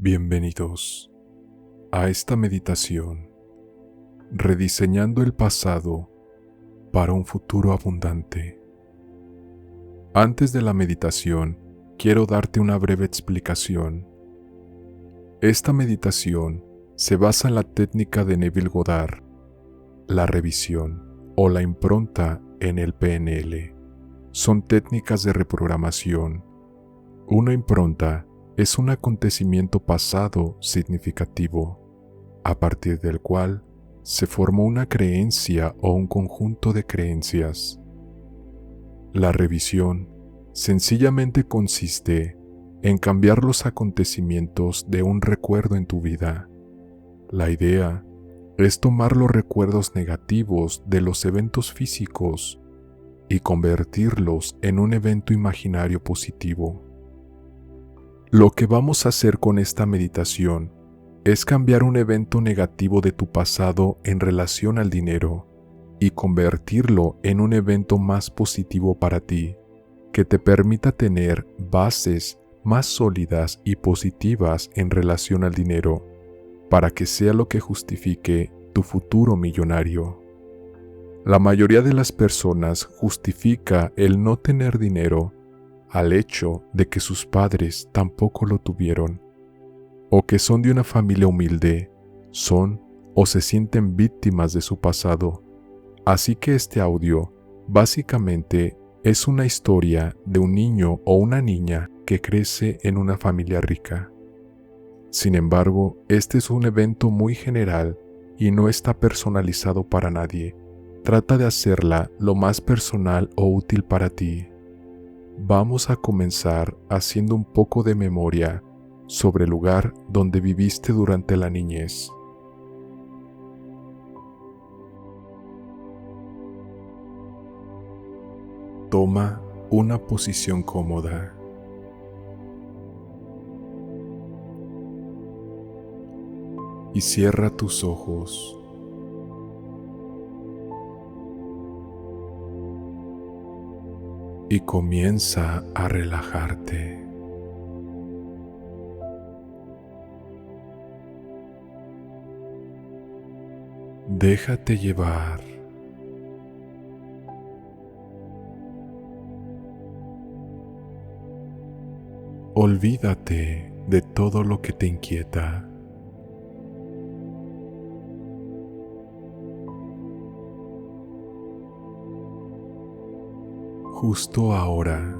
Bienvenidos a esta meditación, rediseñando el pasado para un futuro abundante. Antes de la meditación, quiero darte una breve explicación. Esta meditación se basa en la técnica de Neville Goddard, la revisión o la impronta en el PNL. Son técnicas de reprogramación. Una impronta es un acontecimiento pasado significativo, a partir del cual se formó una creencia o un conjunto de creencias. La revisión sencillamente consiste en cambiar los acontecimientos de un recuerdo en tu vida. La idea es tomar los recuerdos negativos de los eventos físicos y convertirlos en un evento imaginario positivo. Lo que vamos a hacer con esta meditación es cambiar un evento negativo de tu pasado en relación al dinero y convertirlo en un evento más positivo para ti, que te permita tener bases más sólidas y positivas en relación al dinero, para que sea lo que justifique tu futuro millonario. La mayoría de las personas justifica el no tener dinero al hecho de que sus padres tampoco lo tuvieron, o que son de una familia humilde, son o se sienten víctimas de su pasado. Así que este audio básicamente es una historia de un niño o una niña que crece en una familia rica. Sin embargo, este es un evento muy general y no está personalizado para nadie. Trata de hacerla lo más personal o útil para ti. Vamos a comenzar haciendo un poco de memoria sobre el lugar donde viviste durante la niñez. Toma una posición cómoda. Y cierra tus ojos. Y comienza a relajarte. Déjate llevar. Olvídate de todo lo que te inquieta. Justo ahora,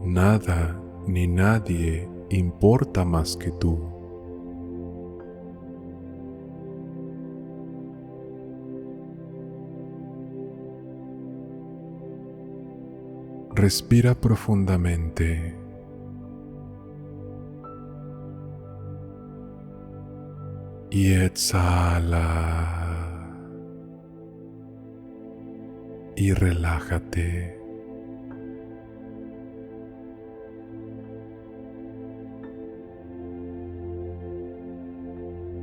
nada ni nadie importa más que tú. Respira profundamente. Y exhala. Y relájate.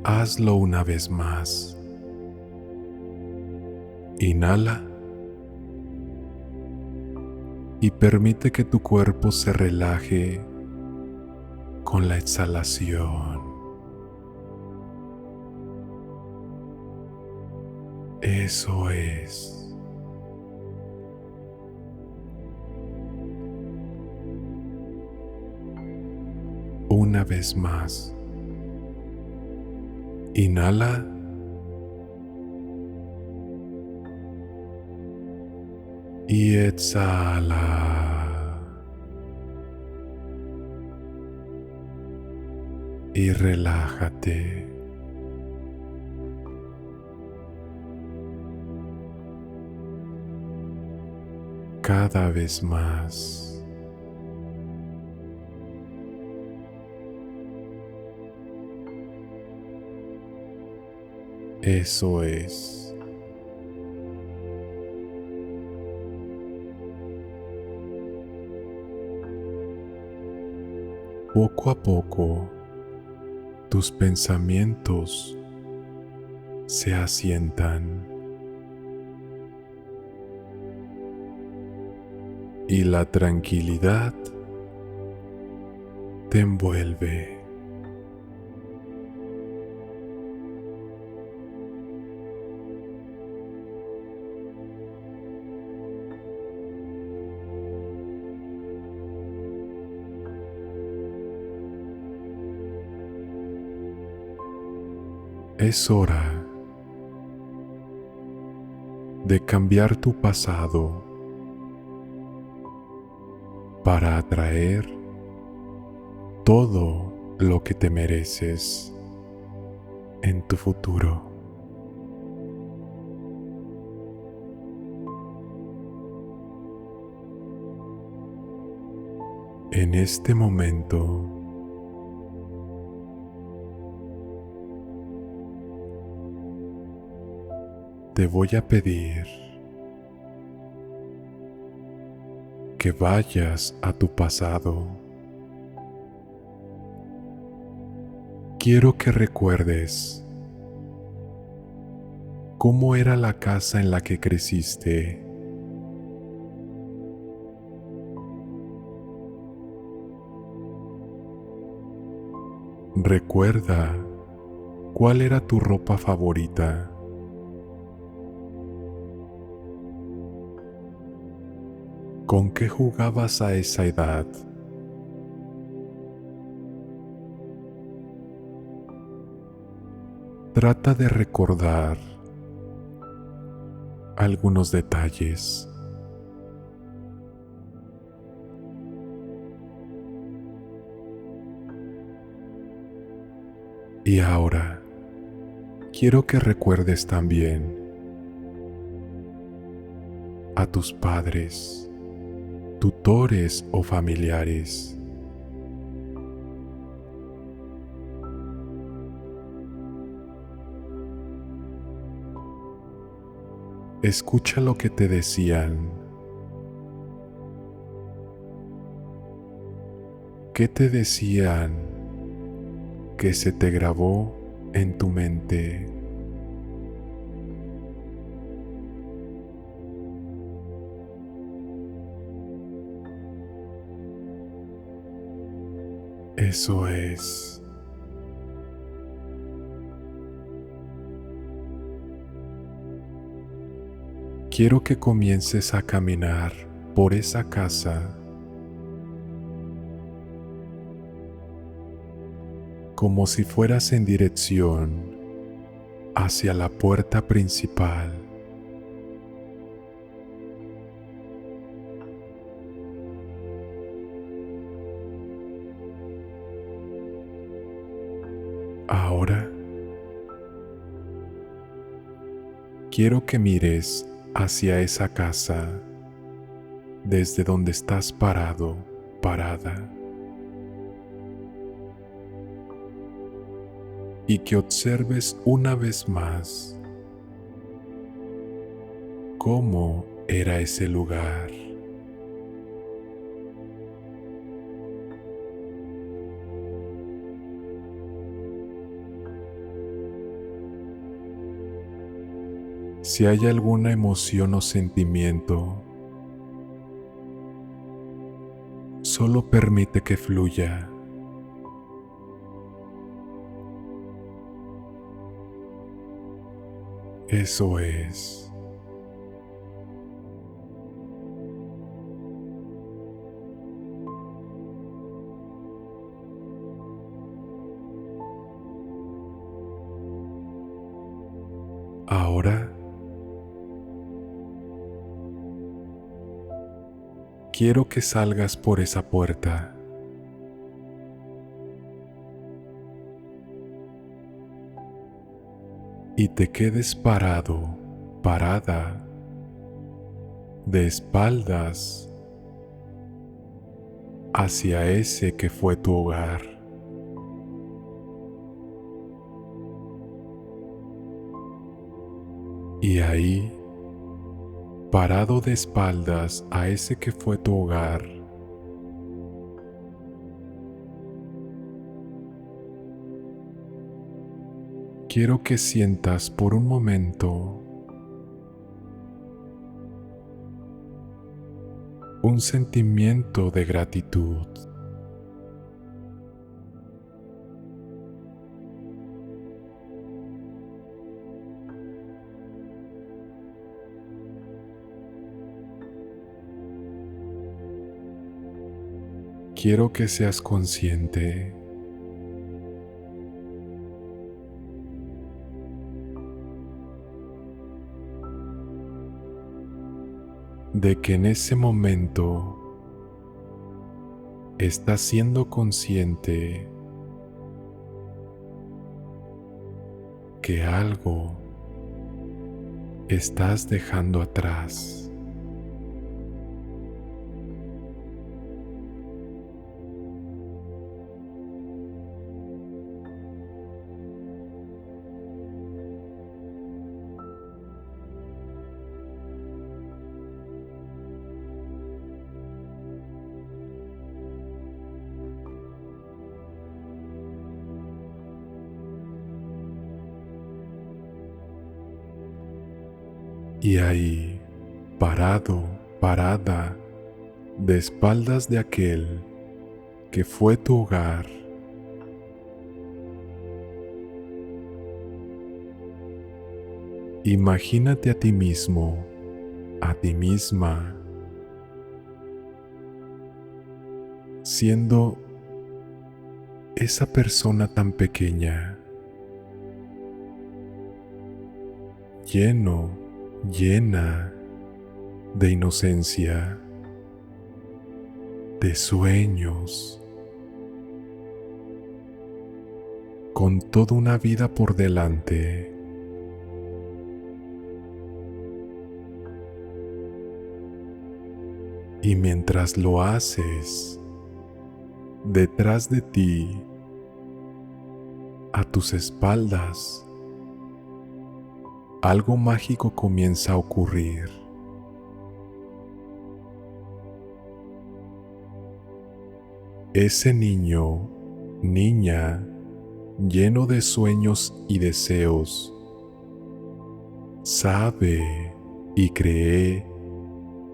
Hazlo una vez más. Inhala. Y permite que tu cuerpo se relaje con la exhalación. Eso es. Una vez más. Inhala. Y exhala. Y relájate. Cada vez más. Eso es. Poco a poco, tus pensamientos se asientan y la tranquilidad te envuelve. Es hora de cambiar tu pasado para atraer todo lo que te mereces en tu futuro. En este momento, te voy a pedir que vayas a tu pasado. Quiero que recuerdes cómo era la casa en la que creciste. Recuerda cuál era tu ropa favorita. ¿Con qué jugabas a esa edad? Trata de recordar algunos detalles. Y ahora, quiero que recuerdes también a tus padres, tutores o familiares. Escucha lo que te decían. ¿Qué te decían que se te grabó en tu mente? Eso es. Quiero que comiences a caminar por esa casa como si fueras en dirección hacia la puerta principal. Ahora quiero que mires hacia esa casa desde donde estás parado, parada, y que observes una vez más cómo era ese lugar. Si hay alguna emoción o sentimiento, solo permite que fluya. Eso es. Ahora quiero que salgas por esa puerta. Y te quedes parado, parada, de espaldas hacia ese que fue tu hogar. Y ahí, parado de espaldas a ese que fue tu hogar, quiero que sientas por un momento un sentimiento de gratitud. Quiero que seas consciente de que en ese momento estás siendo consciente que algo estás dejando atrás. Y ahí, parado, parada, de espaldas de aquel que fue tu hogar, imagínate a ti mismo, a ti misma, siendo esa persona tan pequeña, llena de inocencia, de sueños, con toda una vida por delante. Y mientras lo haces, detrás de ti, a tus espaldas, algo mágico comienza a ocurrir. Ese niño, niña, lleno de sueños y deseos, sabe y cree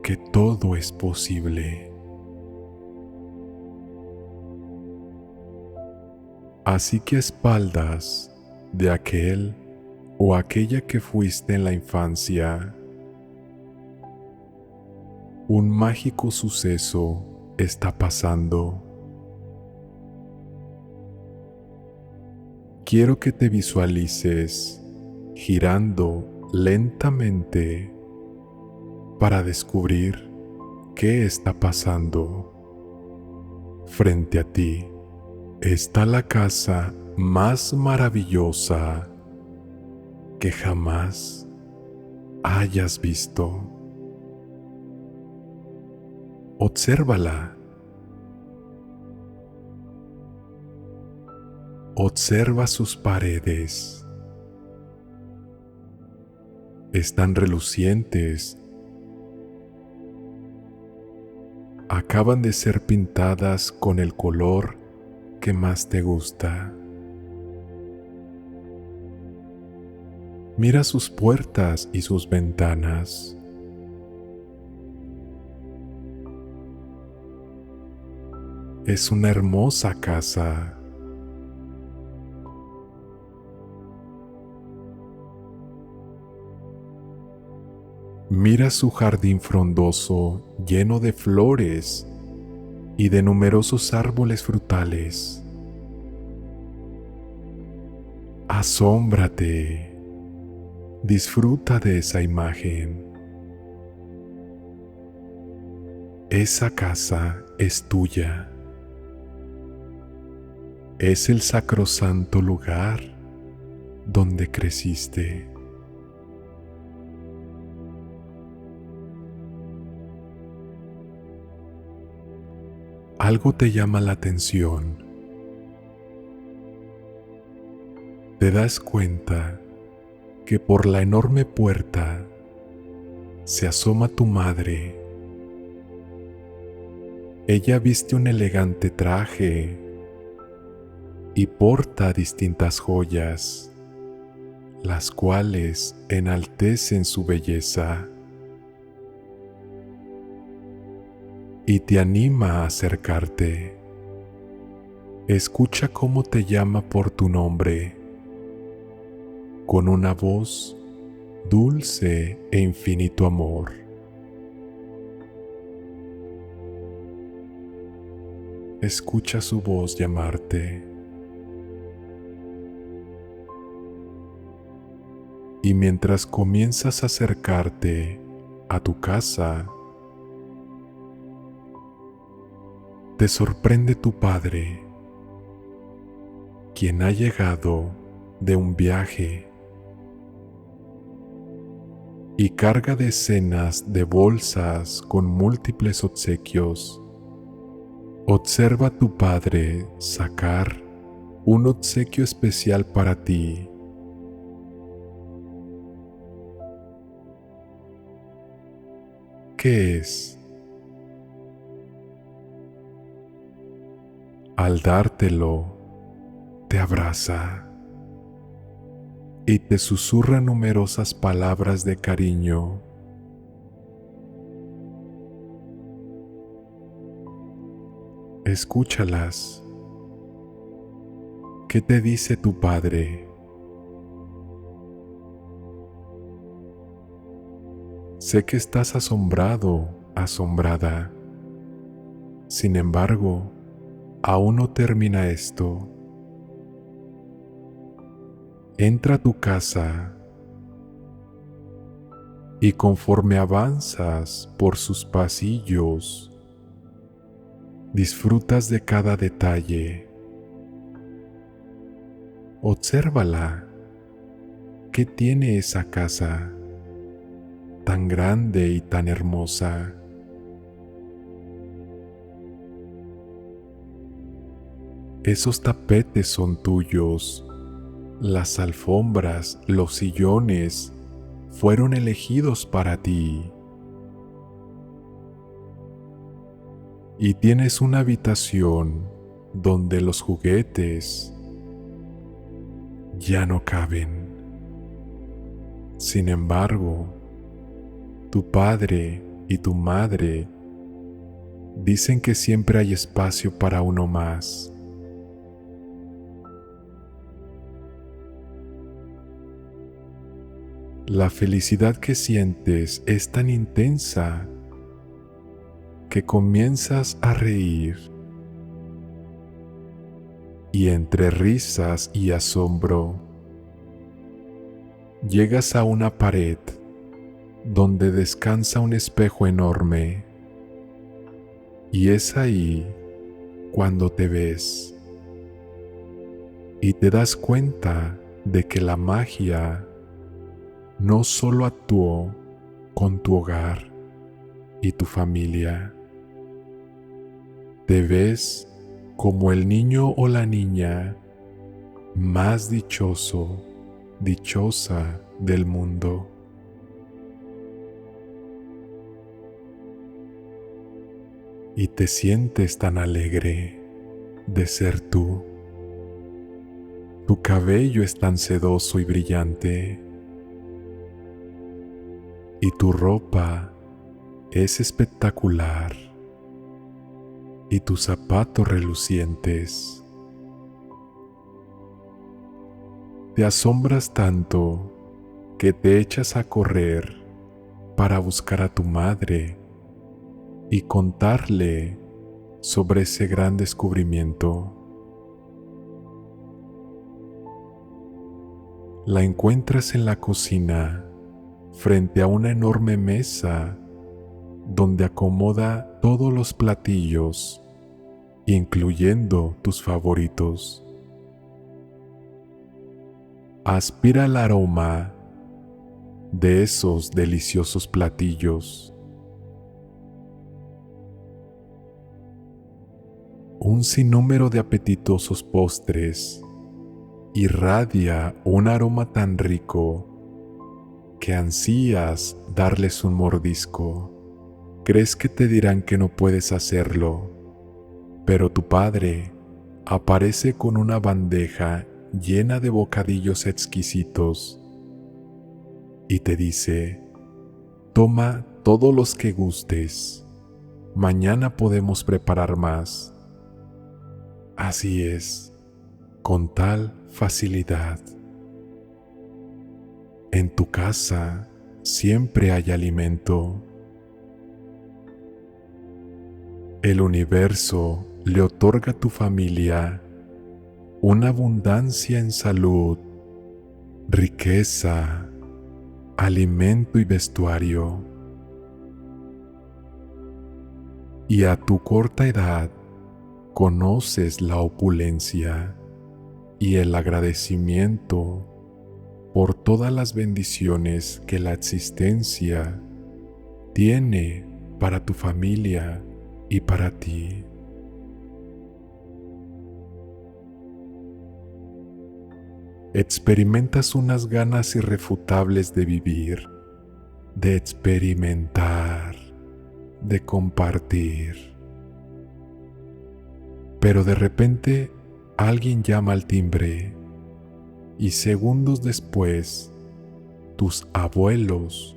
que todo es posible. Así que a espaldas de aquel o aquella que fuiste en la infancia, un mágico suceso está pasando. Quiero que te visualices girando lentamente para descubrir qué está pasando. Frente a ti está la casa más maravillosa que jamás hayas visto. Obsérvala. Observa sus paredes. Están relucientes. Acaban de ser pintadas con el color que más te gusta. Mira sus puertas y sus ventanas. Es una hermosa casa. Mira su jardín frondoso lleno de flores y de numerosos árboles frutales. Asómbrate. Disfruta de esa imagen. Esa casa es tuya. Es el sacrosanto lugar donde creciste. Algo te llama la atención. Te das cuenta que por la enorme puerta se asoma tu madre. Ella viste un elegante traje y porta distintas joyas, las cuales enaltecen su belleza, y te anima a acercarte. Escucha cómo te llama por tu nombre, con una voz dulce e infinito amor. Escucha su voz llamarte. Y mientras comienzas a acercarte a tu casa, te sorprende tu padre, quien ha llegado de un viaje y carga decenas de bolsas con múltiples obsequios. Observa a tu padre sacar un obsequio especial para ti. ¿Qué es? Al dártelo, te abraza y te susurra numerosas palabras de cariño. Escúchalas. ¿Qué te dice tu padre? Sé que estás asombrado, asombrada. Sin embargo, aún no termina esto. Entra a tu casa y conforme avanzas por sus pasillos, disfrutas de cada detalle. Obsérvala. ¿Qué tiene esa casa tan grande y tan hermosa? Esos tapetes son tuyos. Las alfombras, los sillones, fueron elegidos para ti. Y tienes una habitación donde los juguetes ya no caben. Sin embargo, tu padre y tu madre dicen que siempre hay espacio para uno más. La felicidad que sientes es tan intensa que comienzas a reír. Y entre risas y asombro, llegas a una pared donde descansa un espejo enorme. Y es ahí cuando te ves y te das cuenta de que la magia no solo actuó con tu hogar y tu familia. Te ves como el niño o la niña más dichoso, dichosa del mundo. Y te sientes tan alegre de ser tú. Tu cabello es tan sedoso y brillante. Y tu ropa es espectacular. Y tus zapatos relucientes. Te asombras tanto que te echas a correr para buscar a tu madre y contarle sobre ese gran descubrimiento. La encuentras en la cocina, frente a una enorme mesa donde acomoda todos los platillos, incluyendo tus favoritos. Aspira el aroma de esos deliciosos platillos. Un sinnúmero de apetitosos postres irradia un aroma tan rico que ansías darles un mordisco. Crees que te dirán que no puedes hacerlo, pero tu padre aparece con una bandeja llena de bocadillos exquisitos y te dice: toma todos los que gustes, mañana podemos preparar más. Así es, con tal facilidad. En tu casa siempre hay alimento. El universo le otorga a tu familia una abundancia en salud, riqueza, alimento y vestuario. Y a tu corta edad conoces la opulencia y el agradecimiento por todas las bendiciones que la existencia tiene para tu familia y para ti. Experimentas unas ganas irrefutables de vivir, de experimentar, de compartir. Pero de repente alguien llama al timbre y segundos después tus abuelos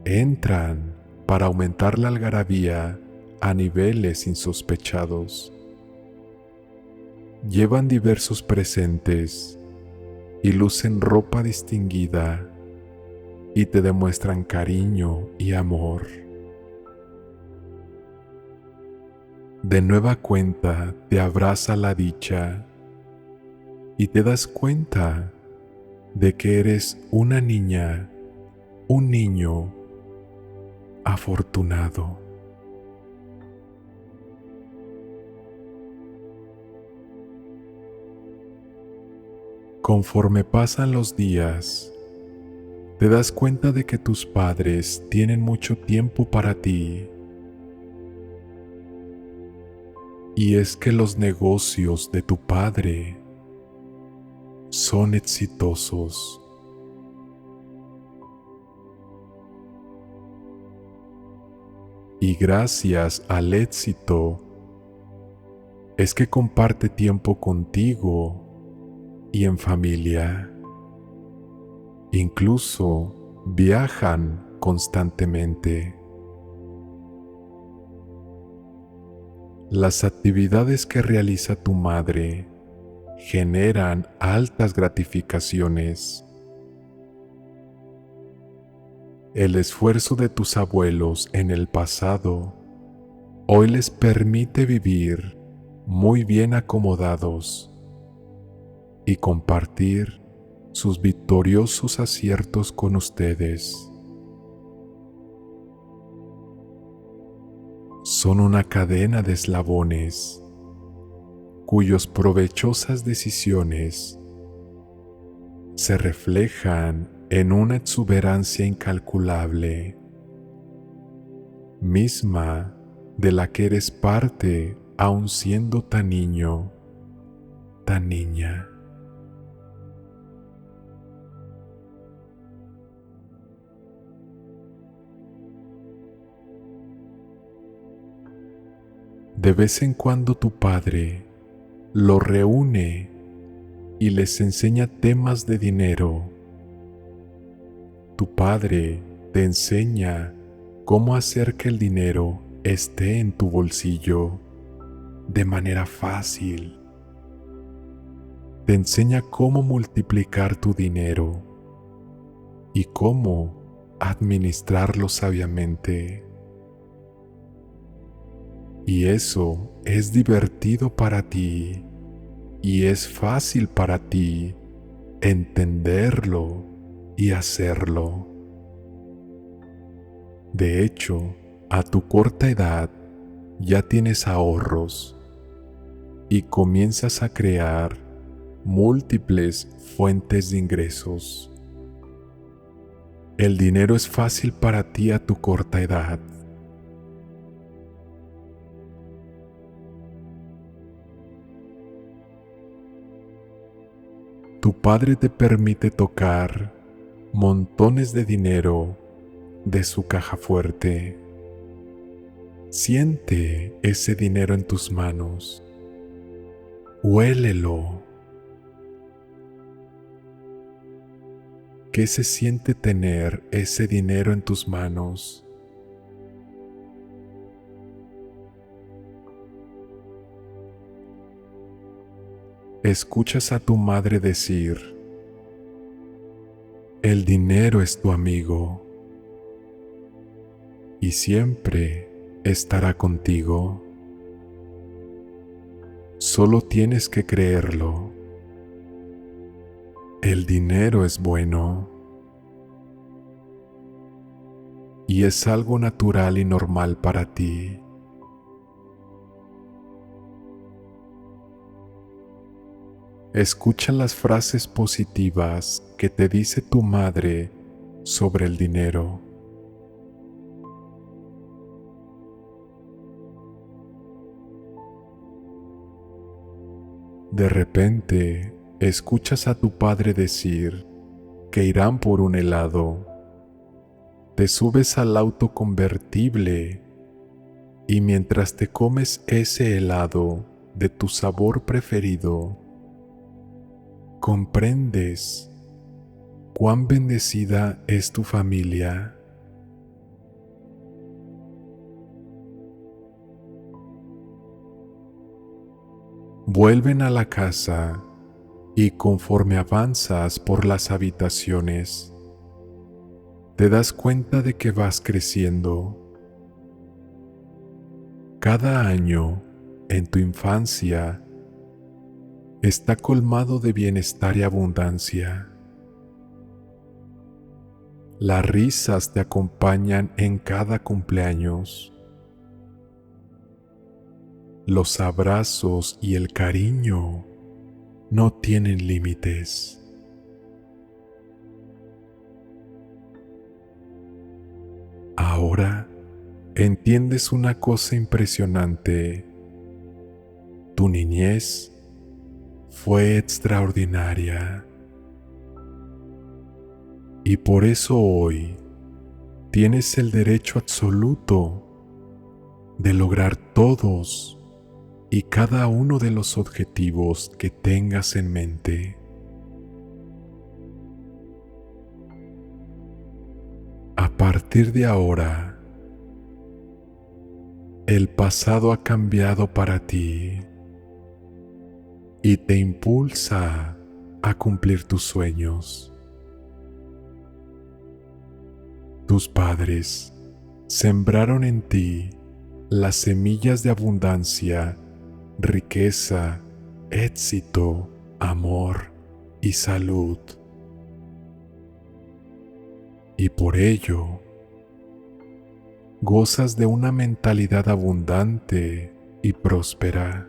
entran para aumentar la algarabía a niveles insospechados. Llevan diversos presentes y lucen ropa distinguida y te demuestran cariño y amor. De nueva cuenta te abraza la dicha y te das cuenta de que eres una niña, un niño afortunado. Conforme pasan los días, te das cuenta de que tus padres tienen mucho tiempo para ti. Y es que los negocios de tu padre son exitosos. Y gracias al éxito es que comparte tiempo contigo y en familia. Incluso viajan constantemente. Las actividades que realiza tu madre generan altas gratificaciones. El esfuerzo de tus abuelos en el pasado hoy les permite vivir muy bien acomodados y compartir sus victoriosos aciertos con ustedes. Son una cadena de eslabones cuyas provechosas decisiones se reflejan en una exuberancia incalculable, misma de la que eres parte aun siendo tan niño, tan niña. De vez en cuando tu padre lo reúne y les enseña temas de dinero. Tu padre te enseña cómo hacer que el dinero esté en tu bolsillo de manera fácil. Te enseña cómo multiplicar tu dinero y cómo administrarlo sabiamente. Y eso es divertido para ti y es fácil para ti entenderlo y hacerlo. De hecho, a tu corta edad ya tienes ahorros y comienzas a crear múltiples fuentes de ingresos. El dinero es fácil para ti a tu corta edad. Tu padre te permite tocar montones de dinero de su caja fuerte. Siente ese dinero en tus manos. Huélelo. ¿Qué se siente tener ese dinero en tus manos? Escuchas a tu madre decir: el dinero es tu amigo y siempre estará contigo. Solo tienes que creerlo. El dinero es bueno y es algo natural y normal para ti. Escucha las frases positivas que te dice tu madre sobre el dinero. De repente, escuchas a tu padre decir que irán por un helado. Te subes al auto convertible y mientras te comes ese helado de tu sabor preferido, comprendes cuán bendecida es tu familia. Vuelven a la casa y conforme avanzas por las habitaciones, te das cuenta de que vas creciendo. Cada año en tu infancia está colmado de bienestar y abundancia. Las risas te acompañan en cada cumpleaños. Los abrazos y el cariño no tienen límites. Ahora entiendes una cosa impresionante. Tu niñez fue extraordinaria. Y por eso hoy tienes el derecho absoluto de lograr todos y cada uno de los objetivos que tengas en mente. A partir de ahora, el pasado ha cambiado para ti y te impulsa a cumplir tus sueños. Tus padres sembraron en ti las semillas de abundancia, riqueza, éxito, amor y salud. Y por ello, gozas de una mentalidad abundante y próspera.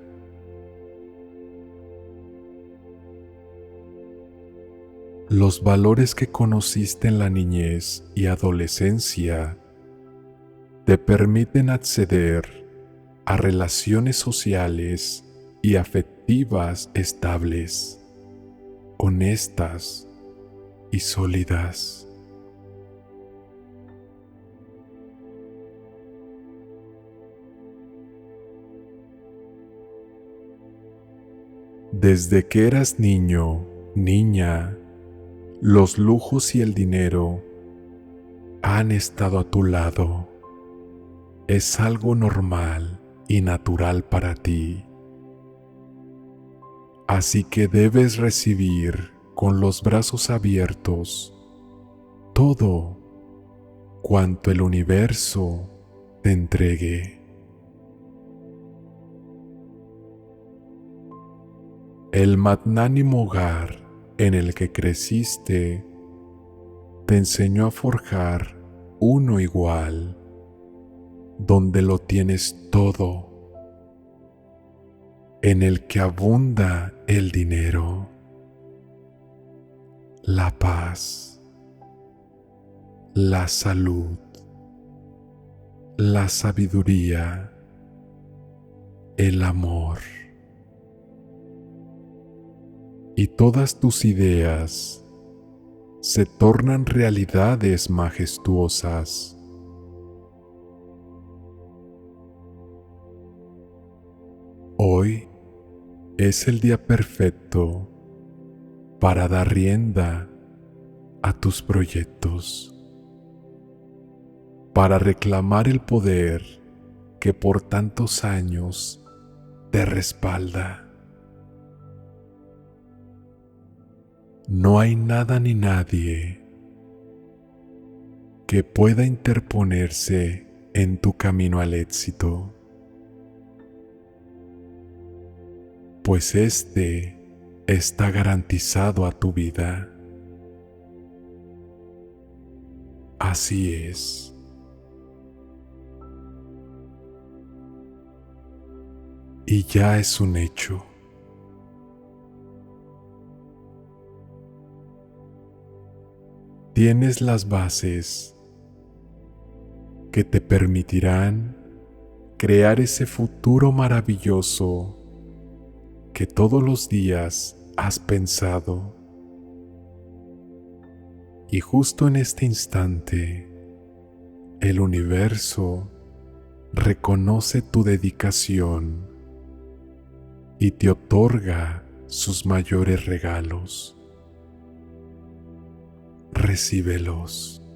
Los valores que conociste en la niñez y adolescencia te permiten acceder a relaciones sociales y afectivas estables, honestas y sólidas. Desde que eras niño, niña, los lujos y el dinero han estado a tu lado. Es algo normal y natural para ti. Así que debes recibir con los brazos abiertos todo cuanto el universo te entregue. El magnánimo hogar en el que creciste te enseñó a forjar uno igual, donde lo tienes todo, en el que abunda el dinero, la paz, la salud, la sabiduría, el amor. Y todas tus ideas se tornan realidades majestuosas. Hoy es el día perfecto para dar rienda a tus proyectos, para reclamar el poder que por tantos años te respalda. No hay nada ni nadie que pueda interponerse en tu camino al éxito, pues este está garantizado a tu vida. Así es. Y ya es un hecho. tienes las bases que te permitirán crear ese futuro maravilloso que todos los días has pensado. Y justo en este instante, el universo reconoce tu dedicación y te otorga sus mayores regalos. Recíbelos.